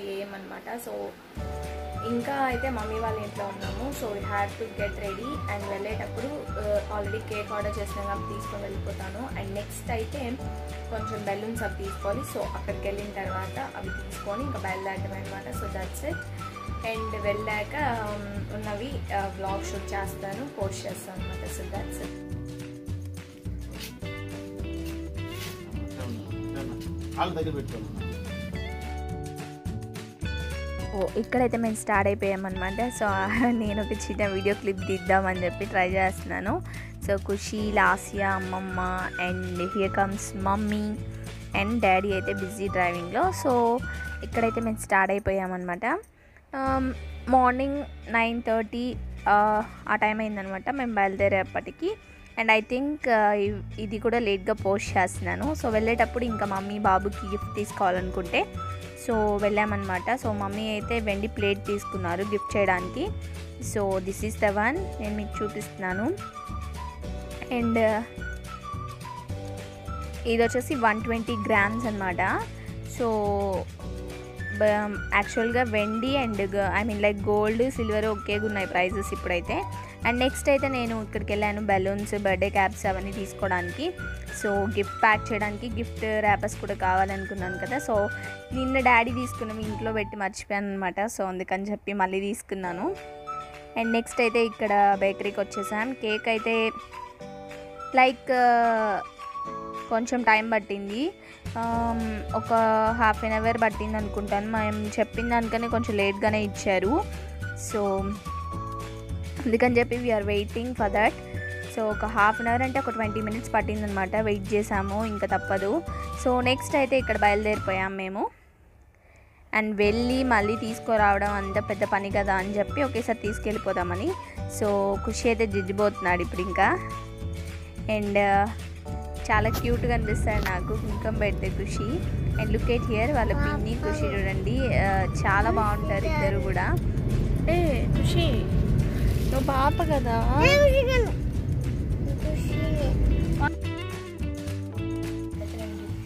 AM అనమాట. So ఇంకా అయితే మమ్మీ వాళ్ళ ఇంట్లో ఉన్నాము. So we have to get ready and వెళ్ళేటప్పుడు ఆల్రెడీ కేక్ ఆర్డర్ చేసిన కాబట్టి తీసుకొని వెళ్ళిపోతాను. అండ్ నెక్స్ట్ అయితే కొంచెం బెలూన్స్ అవి తీసుకోవాలి. సో అక్కడికి వెళ్ళిన తర్వాత అవి తీసుకొని ఇంకా బయలుదేరడం అనమాట. So that's it. అండ్ వెళ్ళాక ఉన్నవి వ్లాగ్ షూట్ చేస్తాను, పోస్ట్ చేస్తాను అనమాట. So that's it. ఇక్కడైతే మేము స్టార్ట్ అయిపోయామన్నమాట. సో నేను ఒక చిన్న వీడియో క్లిప్ తీద్దామని చెప్పి ట్రై చేస్తున్నాను. సో ఖుషి, లాసియా, అమ్మమ్మ and here comes mummy and daddy అయితే బిజీ డ్రైవింగ్లో. సో ఇక్కడైతే మేము స్టార్ట్ అయిపోయామన్నమాట. మార్నింగ్ 9:30 ఆ టైం అయిందనమాట మేము బయలుదేరేపటికి. అండ్ ఐ థింక్ ఇది కూడా లేట్గా పోస్ట్ చేస్తున్నాను. సో వెళ్ళేటప్పుడు ఇంకా మమ్మీ బాబుకి గిఫ్ట్ తీసుకోవాలనుకుంటే సో వెళ్ళామన్నమాట. సో మమ్మీ అయితే వెండి ప్లేట్ తీసుకున్నారు గిఫ్ట్ చేయడానికి. So this is the one, నేను మీకు చూపిస్తున్నాను. అండ్ ఇది వచ్చేసి 120 grams అనమాట. సో యాక్చువల్గా వెండి అండ్ లైక్ గోల్డ్, సిల్వర్ ఒకేగా ఉన్నాయి ప్రైజెస్ ఇప్పుడైతే. అండ్ నెక్స్ట్ అయితే నేను ఇక్కడికి వెళ్ళాను బెలూన్స్, బర్త్డే క్యాప్స్ అవన్నీ తీసుకోవడానికి. సో గిఫ్ట్ ప్యాక్ చేయడానికి గిఫ్ట్ ర్యాపర్స్ కూడా కావాలనుకున్నాను కదా. సో నిన్న డాడీ తీసుకున్నాము, ఇంట్లో పెట్టి మర్చిపోయాను అనమాట. సో అందుకని చెప్పి మళ్ళీ తీసుకున్నాను. అండ్ నెక్స్ట్ అయితే ఇక్కడ బేకరీకి వచ్చేసాం. కేక్ అయితే లైక్ కొంచెం టైం పట్టింది, ఒక ½ an hour పట్టింది అనుకుంటాను. మేము చెప్పిన దానికనే కొంచెం లేట్గానే ఇచ్చారు. సో అందుకని చెప్పి we're waiting for that. So ఒక ½ an hour అంటే ఒక 20 minutes పట్టిందనమాట. వెయిట్ చేసాము, ఇంకా తప్పదు. సో నెక్స్ట్ అయితే ఇక్కడ బయలుదేరిపోయాం మేము. అండ్ వెళ్ళి మళ్ళీ తీసుకురావడం అంత పెద్ద పని కదా అని చెప్పి ఒకేసారి తీసుకెళ్ళిపోదామని. సో ఖుషి అయితే జిడ్జిపోతున్నాడు ఇప్పుడు ఇంకా. అండ్ చాలా క్యూట్గా అనిపిస్తాడు నాకు కుంకుమ పెడితే ఖుషి. అండ్ లుక్ ఎట్ హియర్, వాళ్ళ పిన్ని ఖుషి చూడండి, చాలా బాగుంటారు ఇద్దరు కూడా. ఖుషి నువ్వు పాప కదా.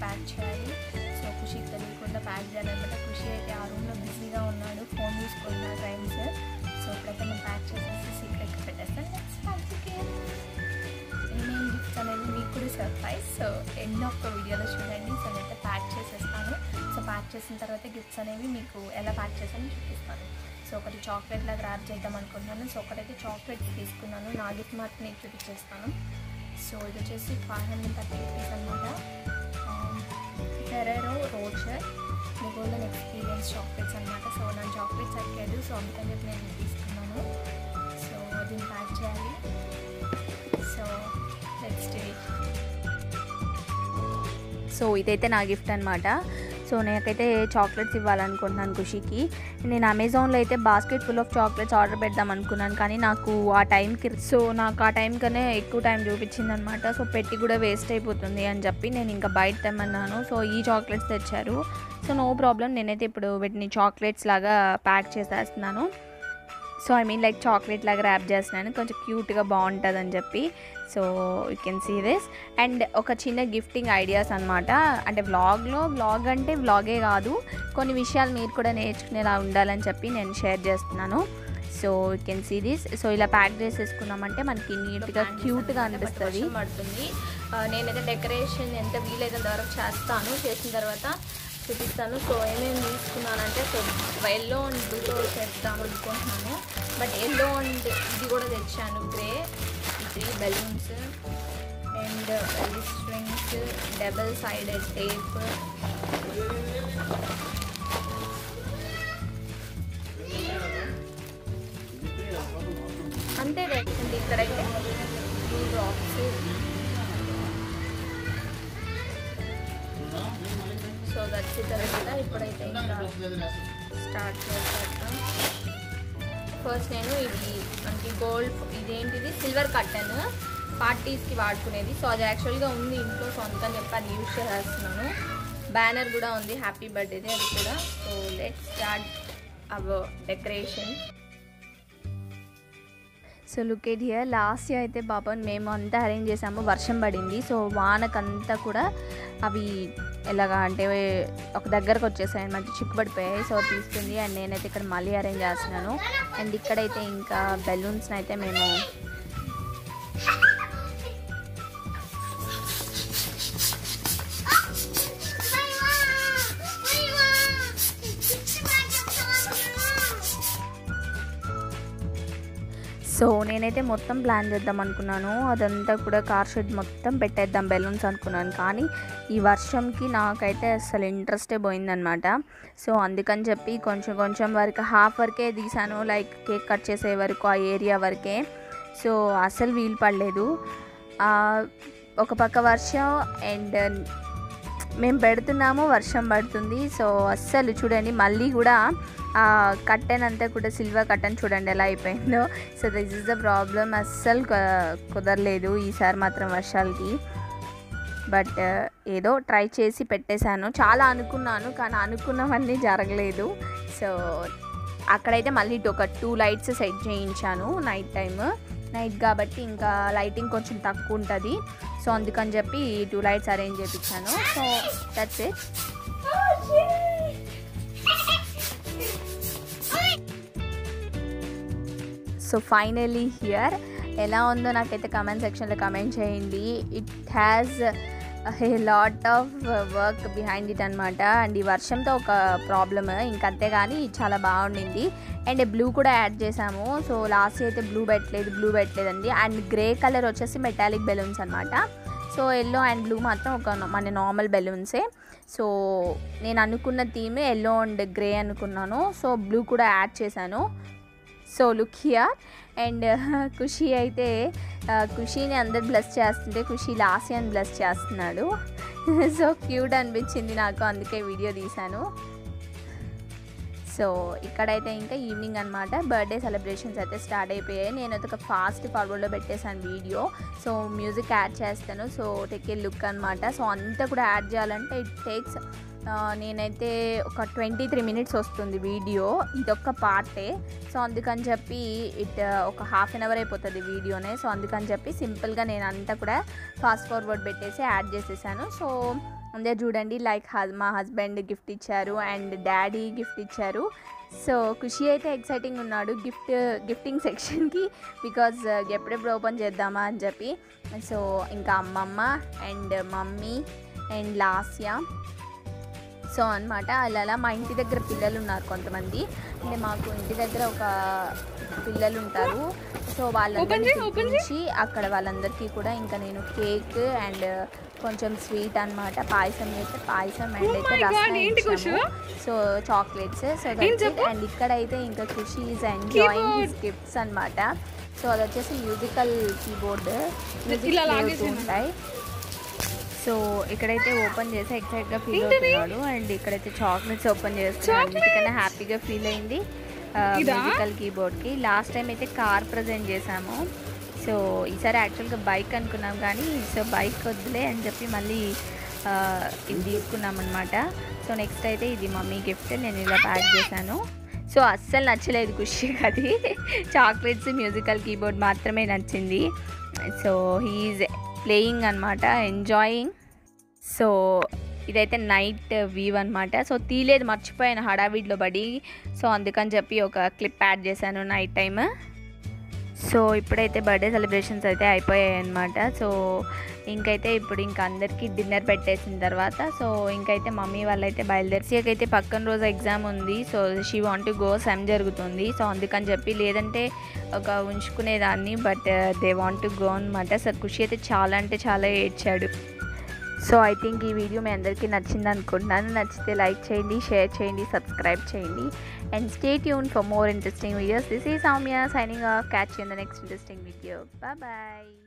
ప్యాక్ చేయాలి. సో ఖుషికి తెలియకుండా ప్యాక్ చేయాలన్నమాట. ఖుషి అయితే ఆ రూమ్లో బిజీగా ఉన్నాడు, ఫోన్ చూసుకుంటున్నాడు టైమ్స్. సో ఇప్పుడైతే నేను ప్యాక్ చేసేసి సీక్రెట్గా పెట్టేస్తాను. ఏమేమి గిఫ్ట్స్ అనేది మీకు కూడా surprise. So end of the వీడియోలో చూడండి. సో నేనైతే ప్యాక్ చేసేస్తాను. సో ప్యాక్ చేసిన తర్వాత గిఫ్ట్స్ అనేవి మీకు ఎలా ప్యాక్ చేసానో చూపిస్తాను. సో ఒకటి చాక్లెట్ లాగా ర్యాప్ చేద్దాం అనుకుంటున్నాను. సో ఒకటైతే చాక్లెట్స్ తీసుకున్నాను, నా గిఫ్ట్ మాత్రం నేను చూపించేస్తాను. సో ఇది వచ్చేసి 530 rupees అనమాట. Ferrero Rocher golden experience chocolates అనమాట. సో నా చాక్లెట్స్ అడిగాడు, సో అందుకని చెప్పి నేను తీసుకున్నాను. సో దీన్ని ప్యాక్ చేయాలి. So let's do it. So ఇదైతే నా గిఫ్ట్ అనమాట. సో నాకైతే చాక్లెట్స్ ఇవ్వాలనుకుంటున్నాను ఖుషికి. నేను అమెజాన్లో అయితే basket full of chocolates order పెడదాం అనుకున్నాను, కానీ నాకు ఆ టైం కన్నా ఎక్కువ టైం చూపించింది అనమాట. సో పెట్టి కూడా వేస్ట్ అయిపోతుంది అని చెప్పి నేను ఇంకా బయట తెమ్మన్నాను. సో ఈ చాక్లెట్స్ తెచ్చారు. సో నో ప్రాబ్లం, నేనైతే ఇప్పుడు వీటిని చాక్లెట్స్ లాగా ప్యాక్ చేసేస్తున్నాను. సో లైక్ చాక్లెట్ లాగా ర్యాప్ చేస్తున్నాను, కొంచెం క్యూట్గా బాగుంటుంది అని చెప్పి. So you can see this. And ఒక చిన్న గిఫ్టింగ్ ఐడియాస్ అనమాట. అంటే వ్లాగ్ అంటే వ్లాగే కాదు, కొన్ని విషయాలు మీరు కూడా నేర్చుకునేలా ఉండాలని చెప్పి నేను షేర్ చేస్తున్నాను. So you can see this. So ఇలా ప్యాక్ చేసేసుకున్నామంటే మనకి నీట్గా క్యూట్గా అనిపిస్తుంది. పడుతుంది. నేనైతే డెకరేషన్ ఎంత వీలైతే వరకు చేస్తాను, చేసిన తర్వాత చూపిస్తాను. సో ఏమేమి తీసుకున్నానంటే సో ఎల్లో అండ్ బ్లూతో చేద్దాం అనుకుంటున్నాను. బట్ ఎల్లో అండ్ ఇది కూడా తెచ్చాను, grey 3 balloons. And strings, double sided tape, అంతే తెచ్చింది. ఇక్కడైతే blue drops. So that's it అనమాట. ఇప్పుడైతే ఇంకా స్టార్ట్ చేస్తాం. ఫస్ట్ నేను ఇది మనకి గోల్డ్, ఇదేంటిది సిల్వర్ కట్టన్ పార్టీస్కి వాడుకునేది. సో అది యాక్చువల్గా ఉంది ఇంట్లో, సో అందుకని చెప్పి అది యూజ్ చేస్తున్నాను. బ్యానర్ కూడా ఉంది హ్యాపీ బర్త్డేది, అది కూడా. So let's start our decoration. So look at here. Last year అయితే పాపం మేము అంతా అరేంజ్ చేసాము, వర్షం పడింది. సో వానకంతా కూడా అవి ఎలాగా అంటే ఒక దగ్గరకు వచ్చేసాయి అన్నమాట, చిక్కుపడిపోయాయి. సో తీసుకుంది. అండ్ నేనైతే ఇక్కడ మళ్ళీ అరేంజ్ చేస్తున్నాను. అండ్ ఇక్కడైతే ఇంకా బెలూన్స్ని అయితే మేము సో నేనైతే మొత్తం ప్లాన్ చేద్దాం అనుకున్నాను. అదంతా కూడా కార్ షెడ్ మొత్తం పెట్టేద్దాం బెలూన్స్ అనుకున్నాను. కానీ ఈ వర్షంకి నాకైతే అసలు ఇంట్రెస్టే పోయిందనమాట. సో అందుకని చెప్పి కొంచెం వరకు హాఫ్ వరకే తీసాను, లైక్ కేక్ కట్ చేసే వరకు ఆ ఏరియా వరకే. సో అసలు వీలు పడలేదు. ఒక పక్క వర్షం అండ్ మేము పెడుతున్నాము, వర్షం పడుతుంది. సో అస్సలు చూడండి, మళ్ళీ కూడా ఆ కట్టెన్ అంతా కూడా సిల్వర్ కట్టెన్ చూడండి ఎలా అయిపోయిందో. So this is the problem. అస్సలు కుదరలేదు ఈసారి మాత్రం వర్షాలకి. బట్ ఏదో ట్రై చేసి పెట్టేశాను. చాలా అనుకున్నాను, కానీ అనుకున్నవన్నీ జరగలేదు. సో అక్కడైతే మళ్ళీ ఒక 2 లైట్స్ సెట్ చేయించాను. నైట్ కాబట్టి ఇంకా లైటింగ్ కొంచెం తక్కువ ఉంటుంది. సో అందుకని చెప్పి 2 లైట్స్ అరేంజ్ చేయించాను. So that's it. So finally here ఎలా ఉందో నాకైతే కమెంట్ సెక్షన్లో కమెంట్ చేయండి. It has a lot of work behind it అనమాట. అండ్ ఈ వర్షంతో ఒక ప్రాబ్లమ్, ఇంకంతే కానీ చాలా బాగుండింది. అండ్ బ్లూ కూడా యాడ్ చేసాము. సో లాస్ట్ అయితే బ్లూ పెట్టలేదండి. అండ్ గ్రే కలర్ వచ్చేసి మెటాలిక్ బెలూన్స్ అనమాట. సో ఎల్లో అండ్ బ్లూ మాత్రం ఒక మన నార్మల్ బెలూన్సే. సో నేను అనుకున్న థీమ్ ఎల్లో అండ్ గ్రే అనుకున్నాను. సో బ్లూ కూడా యాడ్ చేశాను. So look here. అండ్ ఖుషి అయితే ఖుషిని అందరు బ్లెస్ చేస్తుంటే ఖుషి లాస్యాన్ని బ్లెస్ చేస్తున్నాడు. సో క్యూట్ అనిపించింది నాకు, అందుకే వీడియో తీశాను. సో ఇక్కడైతే ఇంకా ఈవినింగ్ అనమాట. బర్త్డే సెలబ్రేషన్స్ అయితే స్టార్ట్ అయిపోయాయి. నేనైతే ఒక ఫాస్ట్ ఫార్వర్డ్లో పెట్టేశాను వీడియో. సో మ్యూజిక్ యాడ్ చేస్తాను. సో టేక్ ఏ లుక్ అనమాట. సో అంతా కూడా యాడ్ చేయాలంటే ఇట్ టేక్స్ నేనైతే ఒక 23 minutes వస్తుంది వీడియో, ఇదొక్క పార్టే. సో అందుకని చెప్పి ఒక ½ an hour అయిపోతుంది వీడియోనే. సో అందుకని చెప్పి సింపుల్గా నేను అంతా కూడా ఫాస్ట్ ఫార్వర్డ్ పెట్టేసి యాడ్ చేసేసాను. సో అందరు చూడండి, లైక్ మా హస్బెండ్ గిఫ్ట్ ఇచ్చారు అండ్ డాడీ గిఫ్ట్ ఇచ్చారు. సో ఖుషి అయితే ఎక్సైటింగ్ ఉన్నాడు గిఫ్టింగ్ సెక్షన్కి, బికాజ్ ఎప్పుడెప్పుడు ఓపెన్ చేద్దామా అని చెప్పి. సో ఇంకా అమ్మమ్మ and mummy and Lasya so అనమాట. అలా మా ఇంటి దగ్గర పిల్లలు ఉన్నారు కొంతమంది, అంటే మాకు ఇంటి దగ్గర ఒక పిల్లలు ఉంటారు. సో వాళ్ళందరినీ పిలిపించి అక్కడ వాళ్ళందరికీ కూడా ఇంకా నేను కేక్ అండ్ కొంచెం స్వీట్ అనమాట, పాయసం చేస్తే పాయసం అండ్ అయితే రసం ఇచ్చాము. So chocolates. సో అండ్ ఇక్కడైతే ఇంకా ఖుషి ఈజ్ ఎంజాయింగ్ హిస్ గిఫ్ట్స్ అనమాట. సో అది వచ్చేసి మ్యూజికల్ కీబోర్డ్, మ్యూజిక్ ఉంటాయి. సో ఇక్కడైతే ఓపెన్ చేసి ఎక్సైట్గా ఫీల్ అవుతున్నాడు. అండ్ ఇక్కడైతే చాక్లెట్స్ ఓపెన్ చేస్తున్నాడు, అన్నిటికన్నా హ్యాపీగా ఫీల్ అయింది మ్యూజికల్ కీబోర్డ్కి. లాస్ట్ టైం అయితే కార్ ప్రజెంట్ చేసాము. సో ఈసారి యాక్చువల్గా బైక్ అనుకున్నాం, కానీ సో బైక్ వద్దులే అని చెప్పి మళ్ళీ ఇది తీసుకున్నాం అనమాట. సో నెక్స్ట్ అయితే ఇది మమ్మీ గిఫ్ట్, నేను ఇలా ప్యాక్ చేశాను. సో అస్సలు నచ్చలేదు ఖుషికి, అది చాక్లెట్స్ మ్యూజికల్ కీబోర్డ్ మాత్రమే నచ్చింది. సో హీఈస్ ప్లేయింగ్ అనమాట, ఎంజాయింగ్. సో ఇదైతే నైట్ వ్యూ అనమాట. సో తీలేదు, మర్చిపోయాను హడావిడిలో పడి. సో అందుకని చెప్పి ఒక క్లిప్ యాడ్ చేశాను నైట్ టైమ్. సో ఇప్పుడైతే బర్త్డే సెలబ్రేషన్స్ అయితే అయిపోయాయి అనమాట. సో ఇంకైతే ఇప్పుడు ఇంకా అందరికీ డిన్నర్ పెట్టేసిన తర్వాత సో ఇంకైతే మమ్మీ వాళ్ళైతే బయలుదేరి అయితే పక్కన రోజు ఎగ్జామ్ ఉంది. So she want to go, same జరుగుతుంది. సో అందుకని చెప్పి లేదంటే ఒక ఉంచుకునేదాన్ని, but they want to go అనమాట. సో ఖుషి అయితే చాలా అంటే చాలా ఏడ్చాడు. సో ఐ థింక్ ఈ వీడియో మీ అందరికీ నచ్చింది అనుకుంటున్నాను. నచ్చితే లైక్ చేయండి, షేర్ చేయండి, సబ్స్క్రైబ్ చేయండి and stay tuned for more interesting videos. This is Soumya signing off. Catch you in the next interesting video. Bye bye.